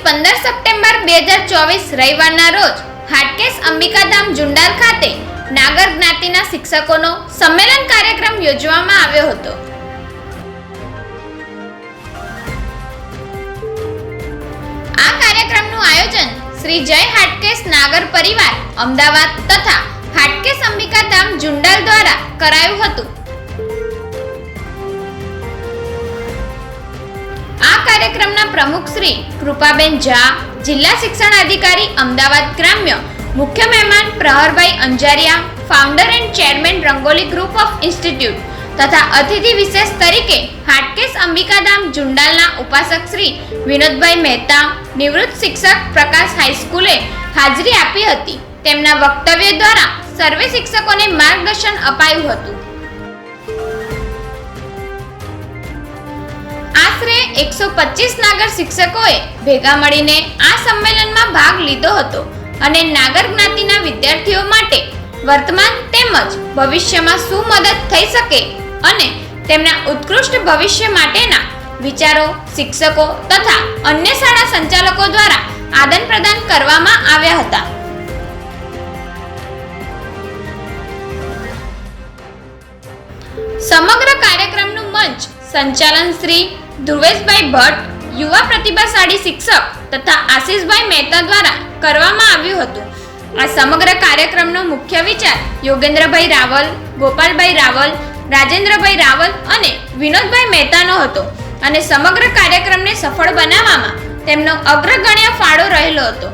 15 September 2024 રવિવારના રોજ હાટકેશ અંબિકાધામ જુંડાલ ખાતે નાગર જ્ઞાતિના શિક્ષકોનો સંમેલન કાર્યક્રમ યોજવામાં આવ્યો હતો. આ કાર્યક્રમનું આયોજન શ્રી જય હાટકેશ નાગર પરિવાર અમદાવાદ તથા હાટકેશ અંબિકાધામ જુંડાલ દ્વારા કરાયું હતું. આ કાર્યક્રમના પ્રમુખ શ્રી કૃપાબેન ઝા, જિલ્લા શિક્ષણ અધિકારી અમદાવાદ ગ્રામ્ય, મુખ્ય મહેમાન પ્રહરભાઈ Anjaria, founder and chairman Rangoli group of institute તથા અતિથિ વિશેષ તરીકે હાટકેશ અંબિકાધામ જુંડાલના ઉપાસક શ્રી વિનોદભાઈ મહેતા, નિવૃત્ત શિક્ષક પ્રકાશ હાઈસ્કૂલે હાજરી આપી હતી. તેમના વક્તવ્ય દ્વારા સર્વે શિક્ષકોને માર્ગદર્શન અપાયું હતું. આશરે 125 નાગર શિક્ષકોએ ભેગા મળીને આ સંમેલનમાં ભાગ લીધો હતો અને નાગર જ્ઞાતિના વિદ્યાર્થીઓ માટે વર્તમાન તેમજ ભવિષ્યમાં શું મદદ થઈ શકે અને તેમના ઉત્કૃષ્ટ ભવિષ્ય માટેના વિચારો શિક્ષકો તથા અન્ય શાળા સંચાલકો દ્વારા આદાન પ્રદાન કરવામાં આવ્યા હતા. સમગ્ર કાર્યક્રમનું મંચ સંચાલન શ્રી ધ્રુવેશભાઈ ભટ્ટ, યુવા પ્રતિભાશાળી શિક્ષક તથા આશીષભાઈ મહેતા દ્વારા કરવામાં આવ્યું હતું. આ સમગ્ર કાર્યક્રમનો મુખ્ય વિચાર યોગેન્દ્રભાઈ રાવલ, ગોપાલભાઈ રાવલ, રાજેન્દ્રભાઈ રાવલ અને વિનોદભાઈ મહેતાનો હતો અને સમગ્ર કાર્યક્રમને સફળ બનાવવામાં તેમનો અગ્રગણ્ય ફાળો રહેલો હતો.